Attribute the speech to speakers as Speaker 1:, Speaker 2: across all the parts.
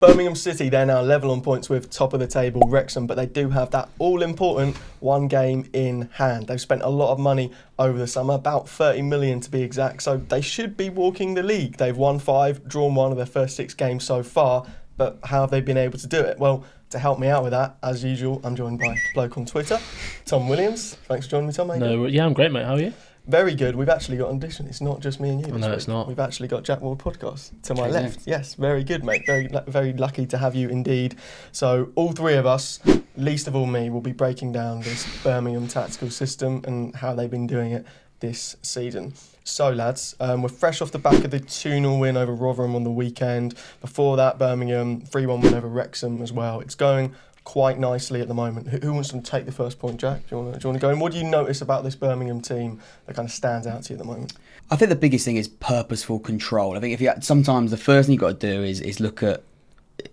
Speaker 1: Birmingham City, they're now level on points with top of the table Wrexham, but they do have that all-important one game in hand. They've spent a lot of money over the summer, about 30 million to be exact, so they should be walking the league. They've won 5, drawn 1 of their first 6 games so far, but how have they been able to do it? Well, to help me out with that, as usual, I'm joined by a bloke on Twitter, Tom Williams. Thanks for joining me, Tom.
Speaker 2: Yeah, I'm great, mate. How are you?
Speaker 1: Very good. We've actually got an addition. It's not just me and you.
Speaker 2: No, it's not.
Speaker 1: We've actually got Jack Ward podcast to my left. Yes, very good, mate. Very lucky to have you indeed. So all three of us, least of all me, will be breaking down this Birmingham tactical system and how they've been doing it this season. So lads, we're fresh off the back of the 2-0 win over Rotherham on the weekend. Before that, Birmingham 3-1 win over Wrexham as well. It's going quite nicely at the moment. Who wants to take the first point, Jack? Do you want to go in? What do you notice about this Birmingham team that kind of stands out to you at the moment?
Speaker 3: I think the biggest thing is purposeful control. I think sometimes the first thing you've got to do is look at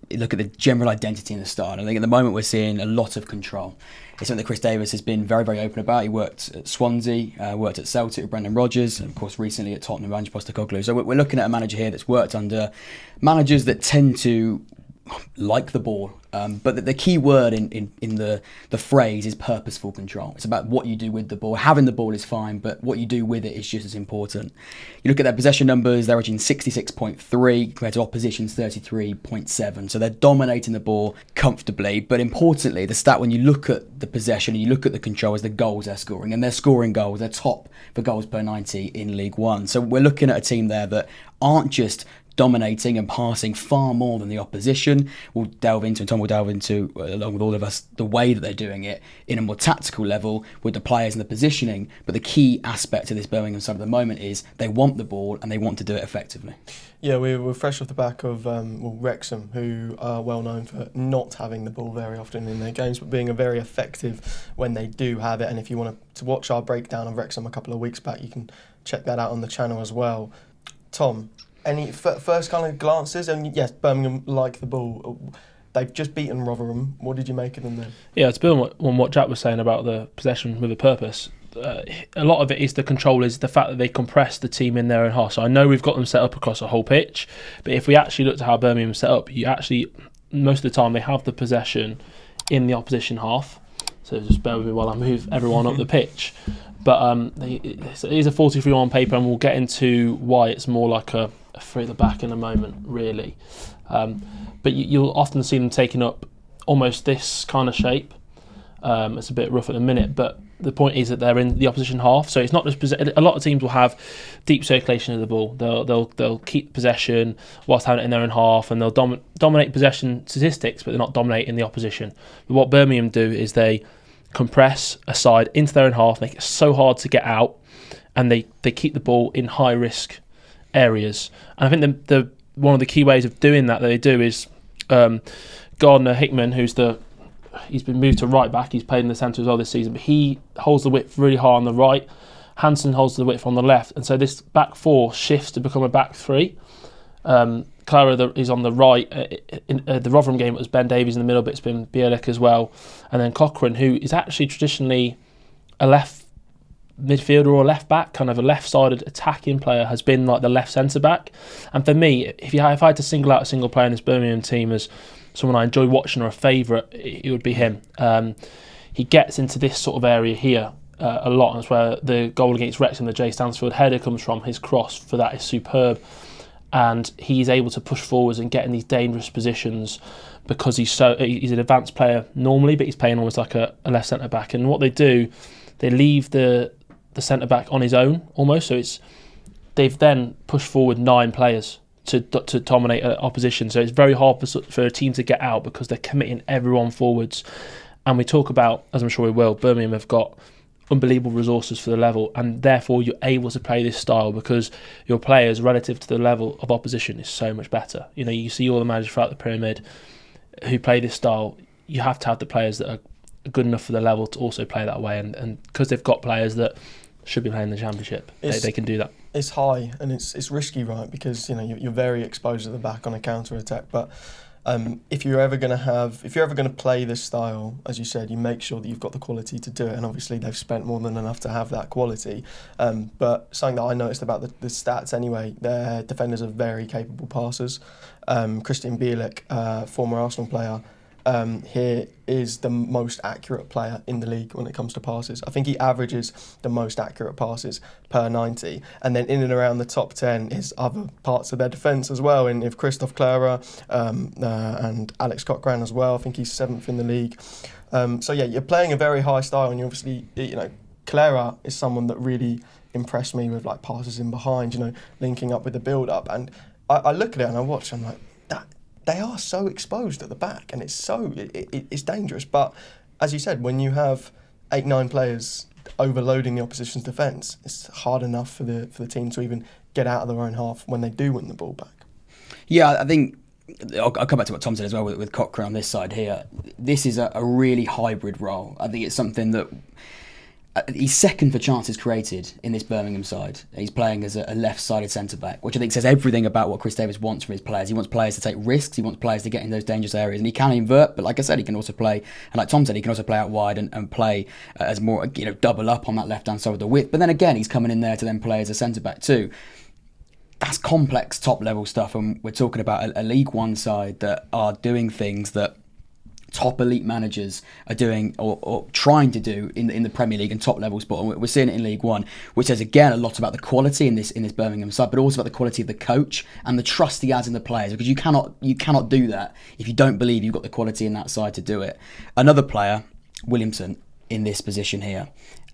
Speaker 3: the general identity in the style. I think at the moment we're seeing a lot of control. It's something that Chris Davies has been very, very open about. He worked at Swansea, worked at Celtic with Brendan Rodgers, and of course recently at Tottenham with Ange Postecoglou. So we're looking at a manager here that's worked under managers that tend to like the ball, but the key word in the phrase is purposeful control. It's about what you do with the ball. Having the ball is fine, but what you do with it is just as important. You look at their possession numbers, they're averaging 66.3 compared to opposition's 33.7, so they're dominating the ball comfortably. But importantly, the stat when you look at the possession and you look at the control is the goals they're scoring, and they're scoring goals. They're top for goals per 90 in League One. So we're looking at a team there that aren't just dominating and passing far more than the opposition. We'll delve into, and Tom will delve into, along with all of us, the way that they're doing it in a more tactical level with the players and the positioning. But the key aspect of this Birmingham side at the moment is they want the ball and they want to do it effectively.
Speaker 1: Yeah, we're fresh off the back of Wrexham, who are well known for not having the ball very often in their games, but being very effective when they do have it. And if you want to watch our breakdown of Wrexham a couple of weeks back, you can check that out on the channel as well. Tom, any first kind of glances? And yes, Birmingham like the ball. They've just beaten Rotherham. What did you make of them then?
Speaker 2: Yeah, to build on what Jack was saying about the possession with a purpose, a lot of it is the control, is the fact that they compress the team in their own half. So I know we've got them set up across a whole pitch, but if we actually looked at how Birmingham's set up, most of the time they have the possession in the opposition half. So just bear with me while I move everyone up the pitch. But it is a 43 on paper, and we'll get into why it's more like a three at the back in a moment, really. But you'll often see them taking up almost this kind of shape. It's a bit rough at the minute, but the point is that they're in the opposition half, so it's not just a lot of teams will have deep circulation of the ball. They'll keep possession whilst having it in their own half, and they'll dominate possession statistics, but they're not dominating the opposition. But what Birmingham do is they compress a side into their own half, make it so hard to get out, and they keep the ball in high risk areas. And I think the one of the key ways of doing that they do is Gardner Hickman, he's been moved to right back. He's played in the centre as well this season, but he holds the width really high on the right. Hansen holds the width on the left, and so this back four shifts to become a back three. Clara is on the right. In the Rotherham game, it was Ben Davies in the middle, but it's been Bielik as well. And then Cochrane, who is actually traditionally a left midfielder or a left back, kind of a left-sided attacking player, has been like the left centre-back. And for me, if I had to single out a single player in this Birmingham team as someone I enjoy watching or a favourite, it would be him. He gets into this sort of area here a lot, and that's where the goal against Wrexham, the Jay Stansfield header, comes from. His cross for that is superb, and he's able to push forwards and get in these dangerous positions because he's an advanced player normally, but he's playing almost like a left centre back. And what they do, they leave the centre back on his own almost. So they've then pushed forward 9 players to dominate opposition. So it's very hard for a team to get out because they're committing everyone forwards. And we talk about, as I'm sure we will, Birmingham have got unbelievable resources for the level, and therefore you're able to play this style because your players relative to the level of opposition is so much better. You know, you see all the managers throughout the pyramid who play this style. You have to have the players that are good enough for the level to also play that way, and because they've got players that should be playing the Championship, they can do that.
Speaker 1: It's high and it's risky, right? Because you know you're very exposed at the back on a counter attack, but if you're ever going to play this style, as you said, you make sure that you've got the quality to do it, and obviously they've spent more than enough to have that quality. But something that I noticed about the stats anyway, their defenders are very capable passers. Christian Bielik, former Arsenal player, here is the most accurate player in the league when it comes to passes. I think he averages the most accurate passes per 90. And then in and around the top 10 is other parts of their defence as well. And if Christoph Klara and Alex Cochran as well, I think he's 7th in the league. So yeah, you're playing a very high style, and you obviously, Klara is someone that really impressed me with like passes in behind, linking up with the build-up. And I look at it and I watch, I'm like, they are so exposed at the back, and it's dangerous. But as you said, when you have 8-9 players overloading the opposition's defence, it's hard enough for the team to even get out of their own half when they do win the ball back.
Speaker 3: Yeah, I think I'll come back to what Tom said as well with Cochran on this side here. This is a really hybrid role. I think it's something that he's second for chances created in this Birmingham side. He's playing as a left-sided centre-back, which I think says everything about what Chris Davies wants from his players. He wants players to take risks. He wants players to get in those dangerous areas. And he can invert, but like I said, he can also play, and like Tom said, he can also play out wide and play as more, double up on that left-hand side with the width. But then again, he's coming in there to then play as a centre-back too. That's complex top-level stuff, and we're talking about a League One side that are doing things that top elite managers are doing or trying to do in the Premier League and top level sport, and we're seeing it in League One, which says again a lot about the quality in this Birmingham side, but also about the quality of the coach and the trust he has in the players, because you cannot do that if you don't believe you've got the quality in that side to do it. Another player, Williamson, in this position here,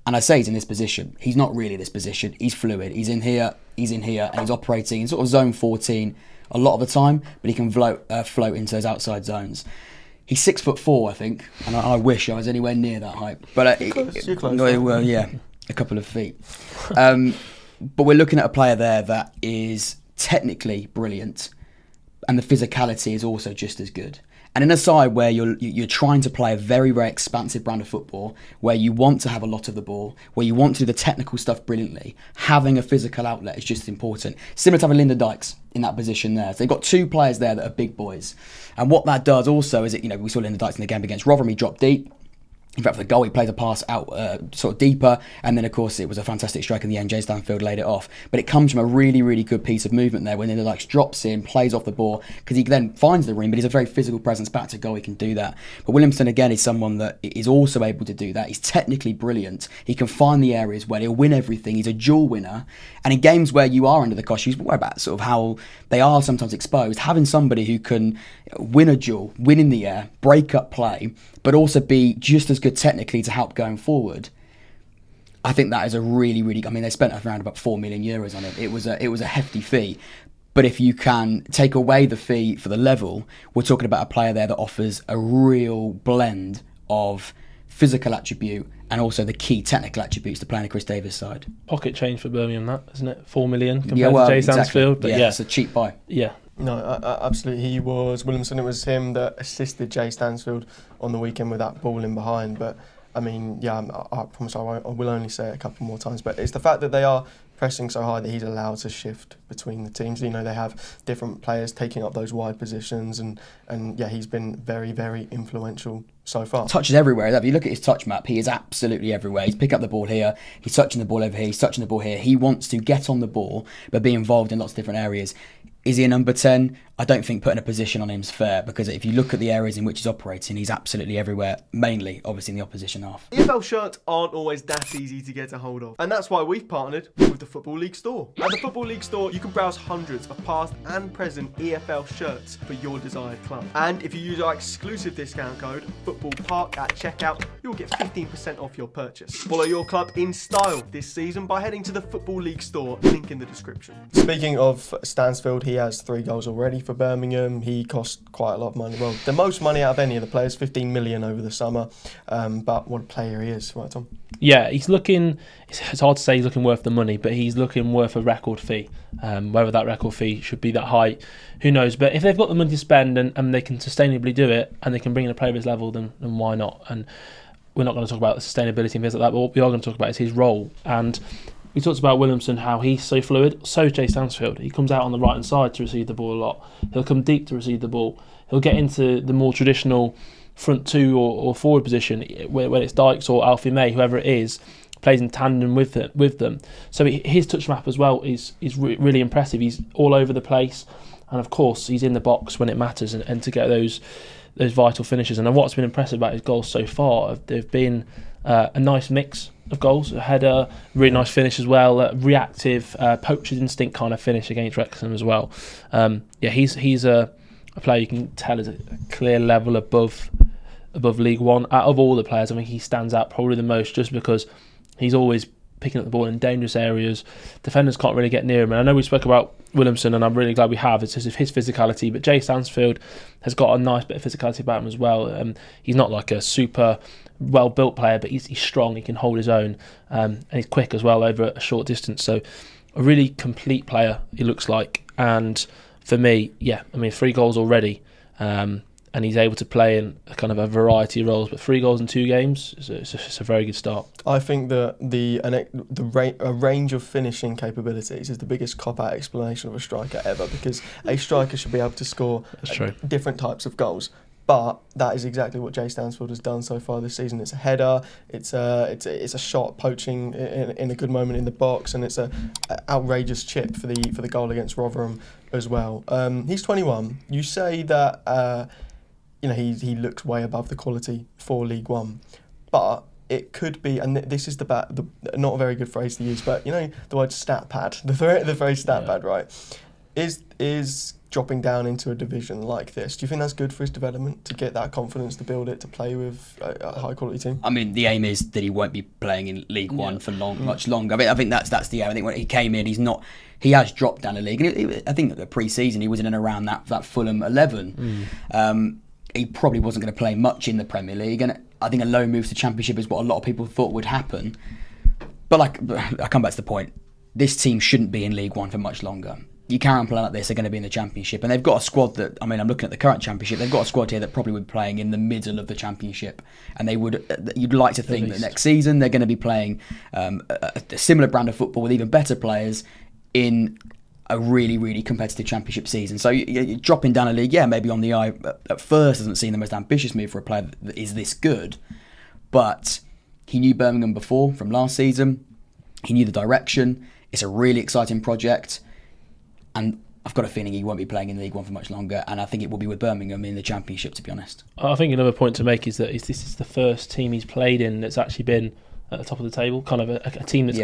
Speaker 3: and I say he's in this position, he's not really this position, he's fluid, he's in here, and he's operating in sort of zone 14 a lot of the time, but he can float into those outside zones. He's 6'4", I think, and I wish I was anywhere near that height. But
Speaker 1: you're close.
Speaker 3: Well, yeah, a couple of feet. But we're looking at a player there that is technically brilliant, and the physicality is also just as good. And in a side where you're trying to play a very, very expansive brand of football, where you want to have a lot of the ball, where you want to do the technical stuff brilliantly, having a physical outlet is just as important. Similar to having Lyndon Dykes in that position there. So they've got two players there that are big boys. And what that does also is, we saw Lyndon Dykes in the game against Rotherham, he dropped deep. In fact, for the goal, he played a pass out sort of deeper, and then, of course, it was a fantastic strike in the end. Jay Stanfield laid it off. But it comes from a really, really good piece of movement there when Lyndon Dykes drops in, plays off the ball, because he then finds the ring, but he's a very physical presence back to goal. He can do that. But Williamson, again, is someone that is also able to do that. He's technically brilliant. He can find the areas where he'll win everything. He's a duel winner. And in games where you are under the cosh, you worry about sort of how they are sometimes exposed. Having somebody who can win a duel, win in the air, break up play, but also be just as good technically to help going forward. I think that is a really, really... they spent around about €4 million on it. It was a hefty fee. But if you can take away the fee for the level, we're talking about a player there that offers a real blend of physical attribute and also the key technical attributes to playing a Chris Davies side.
Speaker 2: Pocket change for Birmingham, that, isn't it? 4 million compared to Jay Stansfield. But
Speaker 3: yeah, it's a cheap buy.
Speaker 2: Yeah.
Speaker 1: No, absolutely. Williamson, it was him that assisted Jay Stansfield on the weekend with that ball in behind. But, I promise I will only say it a couple more times. But it's the fact that they are pressing so high that he's allowed to shift between the teams. They have different players taking up those wide positions. And he's been very, very influential so far.
Speaker 3: Touches everywhere. If you look at his touch map, he is absolutely everywhere. He's picking up the ball here, he's touching the ball over here, he's touching the ball here. He wants to get on the ball, but be involved in lots of different areas. Is he a number 10? I don't think putting a position on him is fair, because if you look at the areas in which he's operating, he's absolutely everywhere, mainly, obviously, in the opposition half.
Speaker 1: EFL shirts aren't always that easy to get a hold of, and that's why we've partnered with the Football League Store. At the Football League Store, you can browse hundreds of past and present EFL shirts for your desired club. And if you use our exclusive discount code, FootballPark, at checkout, you'll get 15% off your purchase. Follow your club in style this season by heading to the Football League Store, link in the description. Speaking of Stansfield, he has 3 goals already for Birmingham. He cost quite a lot of money. Well, the most money out of any of the players, 15 million over the summer. But what a player he is, right, Tom?
Speaker 2: Yeah, he's looking... It's hard to say he's looking worth the money, but he's looking worth a record fee. Whether that record fee should be that high, who knows? But if they've got the money to spend and they can sustainably do it, and they can bring in a player of his level, then why not? And we're not going to talk about the sustainability and things like that, but what we are going to talk about is his role. And we talked about Williamson, how he's so fluid. So is Jay Stansfield. He comes out on the right-hand side to receive the ball a lot. He'll come deep to receive the ball. he'll get into the more traditional front two or forward position when it's Dykes or Alfie May, whoever it is, plays in tandem with them. So his touch map as well is really impressive. He's all over the place, and of course he's in the box when it matters, and to get those vital finishes. And what's been impressive about his goals so far, they've been a nice mix of goals, a header, really nice finish as well, reactive, poacher's instinct kind of finish against Wrexham as well. He's a player you can tell is a clear level above League One. Out of all the players, I think he stands out probably the most, just because he's always picking up the ball in dangerous areas. Defenders can't really get near him. And I know we spoke about Williamson, and I'm really glad we have. It's just his physicality, but Jay Stansfield has got a nice bit of physicality about him as well. He's not like a super well-built player, but he's strong. He can hold his own, and he's quick as well over a short distance. So a really complete player, he looks like. And for me, 3 goals already. And he's able to play in a kind of a variety of roles, but 3 goals in 2 games, it's a very good start.
Speaker 1: I think that a range of finishing capabilities is the biggest cop-out explanation of a striker ever, because a striker should be able to score different types of goals. But that is exactly what Jay Stansfield has done so far this season. It's a header, it's a shot poaching in a good moment in the box, and it's a outrageous chip for the goal against Rotherham as well. He's 21. You say that he looks way above the quality for League One, but it could be, and this is the not a very good phrase to use, but the word stat pad, the phrase stat pad, right? Is dropping down into a division like this, do you think that's good for his development, to get that confidence, to build it, to play with a high quality team? I
Speaker 3: mean, the aim is that he won't be playing in League One for much longer. I think that's the aim. I think when he came in, he has dropped down a league, and I think at the pre-season he was in and around that Fulham 11. He probably wasn't going to play much in the Premier League, and I think a low move to Championship is what a lot of people thought would happen. But I come back to the point, this team shouldn't be in League One for much longer. You carry on playing like this, they're going to be in the Championship, and they've got a squad that, I'm looking at the current Championship, they've got a squad here that probably would be playing in the middle of the Championship, and you'd like to think that next season they're going to be playing a similar brand of football with even better players in a really, really competitive Championship season. So you're dropping down a league, maybe on the eye at first doesn't seem the most ambitious move for a player that is this good, but he knew Birmingham before from last season. He knew the direction. It's a really exciting project, and I've got a feeling he won't be playing in League One for much longer, and I think it will be with Birmingham in the Championship, to be honest.
Speaker 2: I think another point to make is that this is the first team he's played in that's actually been at the top of the table, kind of a team that's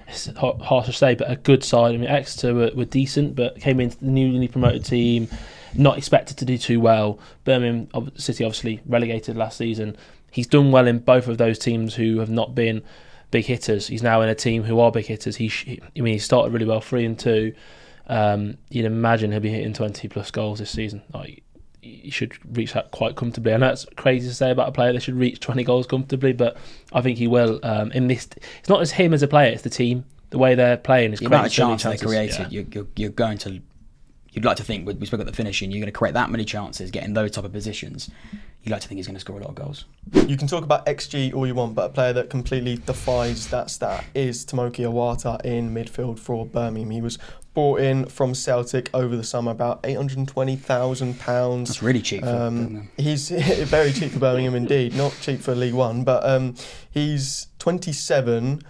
Speaker 2: it's harsh to say, but a good side. Exeter were decent, but came into the newly promoted team, not expected to do too well. Birmingham City obviously relegated last season. He's done well in both of those teams who have not been big hitters. He's now in a team who are big hitters. He started really well, 3-2. You'd imagine he'll be hitting 20 plus goals this season. He should reach that quite comfortably. I know it's crazy to say about a player that should reach 20 goals comfortably, but I think he will. It's not as him as a player; it's the team. The way they're playing is
Speaker 3: the amount of chances they created. Yeah. You'd like to think, we spoke about the finishing, you're going to create that many chances, get in those type of positions. You'd like to think he's going to score a lot of goals.
Speaker 1: You can talk about XG all you want, but a player that completely defies that stat is Tomoki Iwata in midfield for Birmingham. He was brought in from Celtic over the summer, about £820,000.
Speaker 3: That's really cheap for Birmingham.
Speaker 1: He's very cheap for Birmingham indeed, not cheap for League One, but he's 27.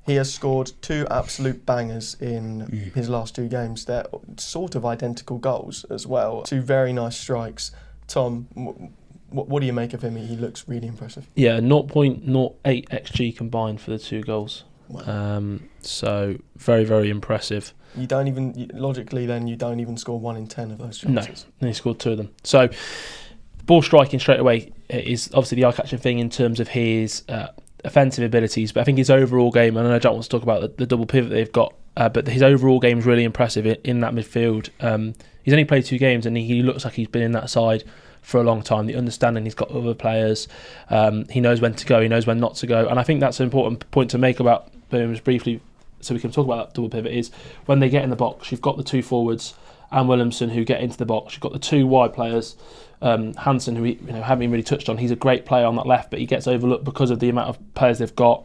Speaker 1: He has scored 2 absolute bangers in his last 2 games. They're sort of identical goals as well. 2 very nice strikes. Tom, what do you make of him? He looks really impressive.
Speaker 2: Yeah, 0.08 XG combined for the 2 goals. Wow. So very, very impressive.
Speaker 1: You don't even score 1 in 10 of those chances.
Speaker 2: No, he scored 2 of them. So ball striking straight away is obviously the eye-catching thing in terms of his offensive abilities, but I think his overall game, and I know Jack wants to talk about the double pivot they've got, but his overall game is really impressive in that midfield. He's only played 2 games, and he looks like he's been in that side for a long time. The understanding he's got other players, he knows when to go, he knows when not to go, and I think that's an important point to make about Birmingham briefly, so we can talk about that double pivot, is when they get in the box, you've got the 2 forwards and Williamson who get into the box. You've got the 2 wide players, Hansen, who we haven't even really touched on. He's a great player on that left, but he gets overlooked because of the amount of players they've got.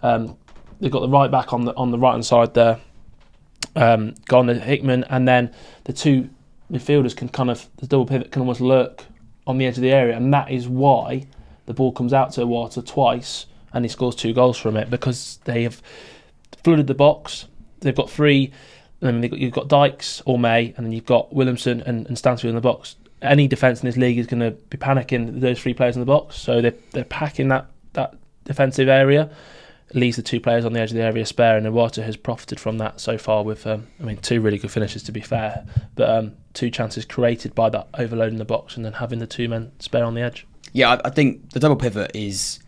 Speaker 2: They've got the right back on the right hand side there, Garner Hickman, and then the 2 midfielders can the double pivot can almost lurk on the edge of the area, and that is why the ball comes out to Iwata twice and he scores 2 goals from it, because they have flooded the box. They've got 3, and then you've got Dykes or May, and then you've got Williamson and Stansfield in the box. Any defence in this league is going to be panicking those 3 players in the box, so they're packing that defensive area. It leaves the 2 players on the edge of the area spare, and Iwata has profited from that so far with 2 really good finishes, to be fair, but 2 chances created by that overloading the box and then having the 2 men spare on the edge.
Speaker 3: Yeah, I think the double pivot is...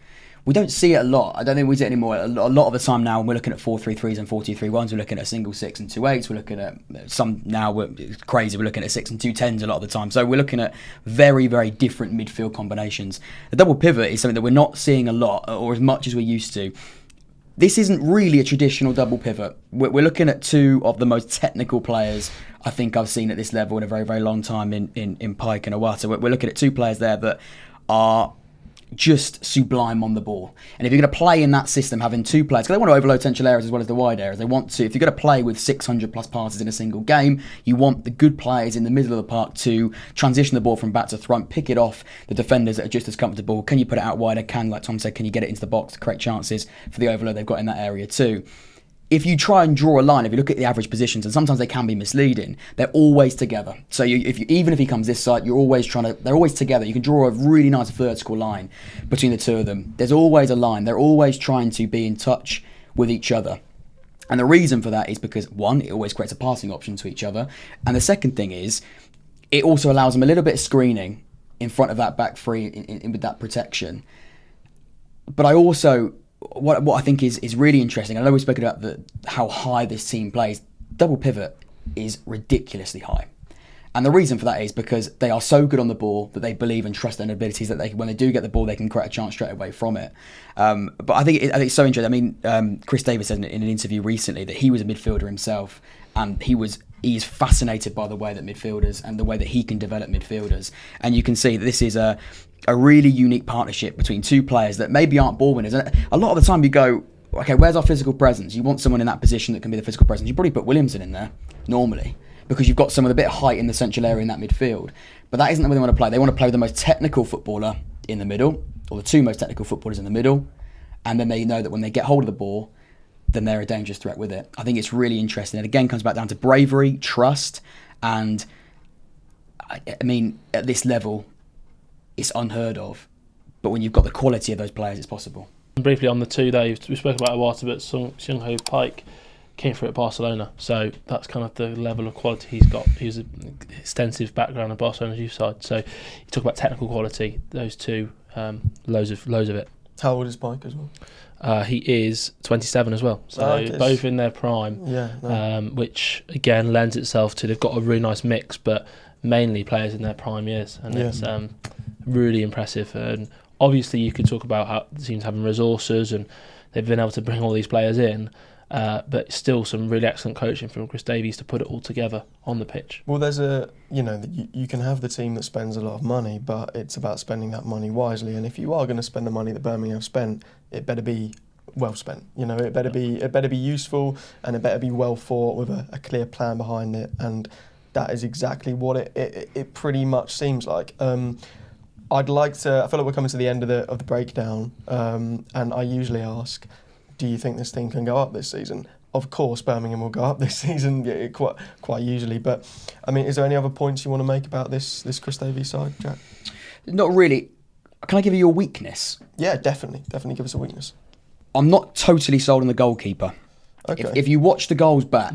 Speaker 3: We don't see it a lot. I don't think we see it anymore. A lot of the time now, when we're looking at 4-3-3s and 4-2-3-1s, we're looking at a single 6 and 2 8s. We're looking at some now, it's crazy, we're looking at 6 and 2 10s a lot of the time. So we're looking at very, very different midfield combinations. The double pivot is something that we're not seeing a lot, or as much as we're used to. This isn't really a traditional double pivot. We're looking at 2 of the most technical players I think I've seen at this level in a very, very long time in Pike and Iwata. We're looking at 2 players there that are just sublime on the ball. And if you're going to play in that system, having 2 players, because they want to overload central areas as well as the wide areas, they want to, if you're going to play with 600 plus passes in a single game, you want the good players in the middle of the park to transition the ball from back to front, pick it off the defenders that are just as comfortable. Can you put it out wider? Like Tom said, can you get it into the box to create chances for the overload they've got in that area too? If you try and draw a line, if you look at the average positions, and sometimes they can be misleading, they're always together. So even if he comes this side, they're always together. You can draw a really nice vertical line between the 2 of them. There's always a line. They're always trying to be in touch with each other. And the reason for that is because, 1, it always creates a passing option to each other. And the second thing is, it also allows them a little bit of screening in front of that back 3 with that protection. But I also... What I think is really interesting, I know we've spoken about how high this team plays. Double pivot is ridiculously high. And the reason for that is because they are so good on the ball that they believe and trust their abilities that when they do get the ball, they can create a chance straight away from it. But I think it's so interesting. Chris Davies said in an interview recently that he was a midfielder himself, and he is fascinated by the way that midfielders and the way that he can develop midfielders. And you can see that this is a really unique partnership between 2 players that maybe aren't ball winners. And a lot of the time you go, okay, where's our physical presence? You want someone in that position that can be the physical presence. You probably put Williamson in there normally, because you've got someone with a bit of height in the central area in that midfield. But that isn't the way they want to play. They want to play with the most technical footballer in the middle, or the 2 most technical footballers in the middle, and then they know that when they get hold of the ball, then they're a dangerous threat with it. I think it's really interesting. And again, comes back down to bravery, trust, and I mean, at this level, it's unheard of. But when you've got the quality of those players, it's possible.
Speaker 2: Briefly on the 2 there, we spoke about Iwata, but Seung-ho Pike came through at Barcelona, so that's kind of the level of quality he's got. He's an extensive background at Barcelona's youth side, so you talk about technical quality, those 2, loads of it.
Speaker 1: How old is Pike as well?
Speaker 2: He is 27 as well, so both in their prime, which again lends itself to, they've got a really nice mix, but mainly players in their prime years, and it's really impressive. And obviously you could talk about how the team's having resources and they've been able to bring all these players in, but still some really excellent coaching from Chris Davies to put it all together on the pitch.
Speaker 1: Well, there's you can have the team that spends a lot of money, but it's about spending that money wisely. And if you are going to spend the money that Birmingham have spent, it better be well spent. It better be useful, and it better be well thought with a clear plan behind it. And that is exactly what it pretty much seems like. I feel like we're coming to the end of the breakdown, and I usually ask, do you think this team can go up this season? Of course, Birmingham will go up this season, quite usually. But I mean, is there any other points you want to make about this Chris Davies side, Jack?
Speaker 3: Not really. Can I give you a weakness?
Speaker 1: Yeah, definitely give us a weakness.
Speaker 3: I'm not totally sold on the goalkeeper.
Speaker 1: Okay.
Speaker 3: If you watch the goals back,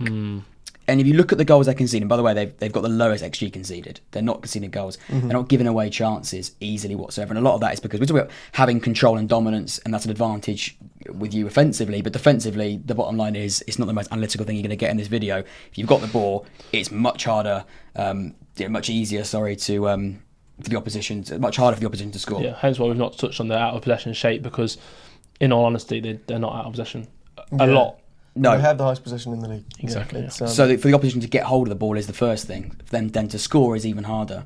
Speaker 3: and if you look at the goals they conceded, and by the way, they've got the lowest XG conceded. They're not conceding goals. Mm-hmm. They're not giving away chances easily whatsoever. And a lot of that is because we talk about having control and dominance, and that's an advantage with you offensively. But defensively, the bottom line is it's not the most analytical thing you're going to get in this video. If you've got the ball, it's much harder, much easier, for the opposition. Much harder for the opposition to score.
Speaker 2: Yeah, hence why we've not touched on the out of possession shape, because, in all honesty, they're not out of possession a lot.
Speaker 1: No, they have the highest possession in the league.
Speaker 2: Exactly.
Speaker 1: Yeah,
Speaker 3: so for the opposition to get hold of the ball is the first thing. Then to score is even harder.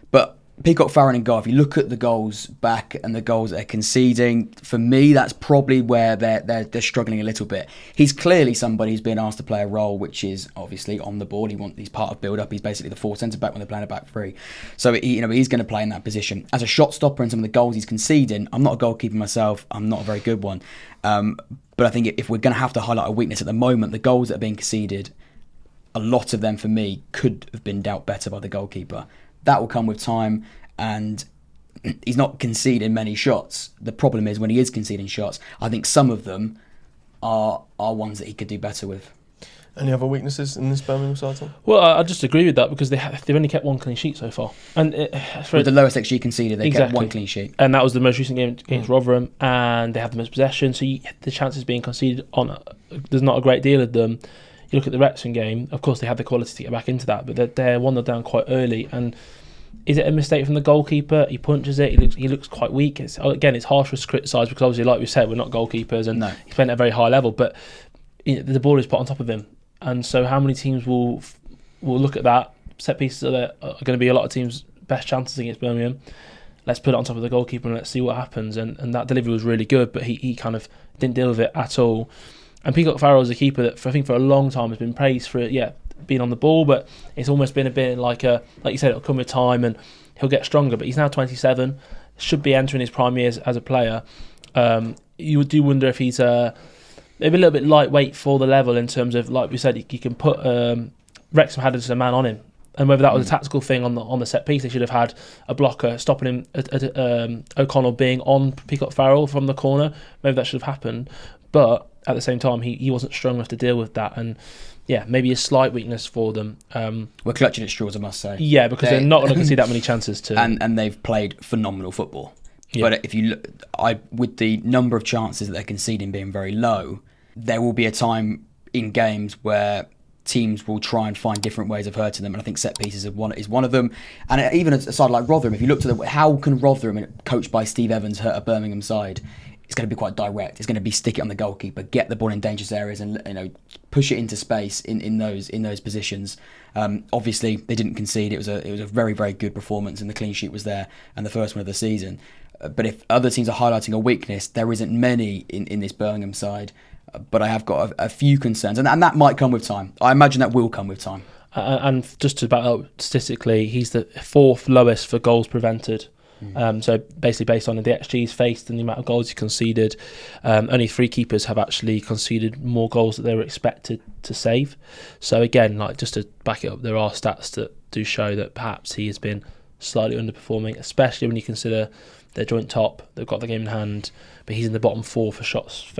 Speaker 3: But Peacock, Farron and Gar, if you look at the goals back and the goals they're conceding, for me, that's probably where they're struggling a little bit. He's clearly somebody who's being asked to play a role which is obviously on the board. He's part of build-up. He's basically the fourth centre-back when they're playing a back three. So he's going to play in that position. As a shot stopper and some of the goals he's conceding, I'm not a goalkeeper myself. I'm not a very good one. But I think if we're going to have to highlight a weakness at the moment, the goals that are being conceded, a lot of them for me could have been dealt better by the goalkeeper. That will come with time, and he's not conceding many shots. The problem is when he is conceding shots, I think some of them are ones that he could do better with.
Speaker 1: Any other weaknesses in this Birmingham side, Tom?
Speaker 2: Well, I just agree with that because they've only kept one clean sheet so far. And
Speaker 3: with the lowest XG conceded, they kept one clean sheet.
Speaker 2: And that was the most recent game against Rotherham, and they have the most possession, so the chances being conceded on, there's not a great deal of them. You look at the Wrexham game, of course they have the quality to get back into that, but they're 1-0 down quite early. And is it a mistake from the goalkeeper? He punches it, he looks quite weak. It's harsh for us to criticise because obviously, like we said, we're not goalkeepers and he's playing at a very high level, but the ball is put on top of him. And so how many teams will look at that? Set pieces are going to be a lot of teams' best chances against Birmingham. Let's put it on top of the goalkeeper and let's see what happens. And that delivery was really good, but he kind of didn't deal with it at all. And Peacock Farrell is a keeper that I think for a long time has been praised for being on the ball, but it's almost been a bit like you said, it'll come with time and he'll get stronger. But he's now 27, should be entering his prime years as a player. You do wonder if he's maybe a little bit lightweight for the level in terms of, like we said, you can put Wrexham had a man on him, and whether that was a tactical thing on the set piece, they should have had a blocker stopping him. O'Connell being on Peacock Farrell from the corner, maybe that should have happened, but at the same time, he wasn't strong enough to deal with that, and maybe a slight weakness for them.
Speaker 3: We're clutching at straws, I must say.
Speaker 2: Yeah, because they're not going to concede that many chances to.
Speaker 3: And they've played phenomenal football. Yeah. But if you look, with the number of chances that they're conceding being very low, there will be a time in games where teams will try and find different ways of hurting them, and I think set pieces is one of them. And even a side like Rotherham, if you look to how can Rotherham, coached by Steve Evans, hurt a Birmingham side? It's going to be quite direct. It's going to be stick it on the goalkeeper, get the ball in dangerous areas, and push it into space in those positions. Obviously, they didn't concede. It was a very, very good performance, and the clean sheet was there, and the first one of the season. But if other teams are highlighting a weakness, there isn't many in this Birmingham side. But I have got a few concerns, and that might come with time. I imagine that will come with time.
Speaker 2: And just to back up statistically, he's the fourth lowest for goals prevented. So basically based on the XGs faced and the amount of goals he conceded, only 3 keepers have actually conceded more goals than they were expected to save. So again, just to back it up, there are stats that do show that perhaps he has been slightly underperforming, especially when you consider they're joint top, they've got the game in hand, but he's in the bottom 4 for shots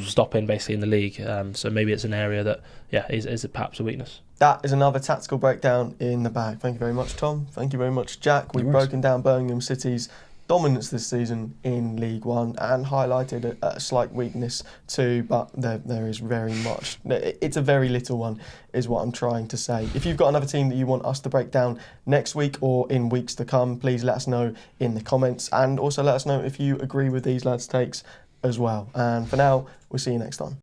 Speaker 2: stopping basically in the league. So maybe it's an area that is perhaps a weakness.
Speaker 1: That is another tactical breakdown in the bag. Thank you very much, Tom. Thank you very much, Jack. We've broken down Birmingham City's dominance this season in League One and highlighted a slight weakness too, but there is very much. It's a very little one, is what I'm trying to say. If you've got another team that you want us to break down next week or in weeks to come, please let us know in the comments, and also let us know if you agree with these lads' takes as well. And for now, we'll see you next time.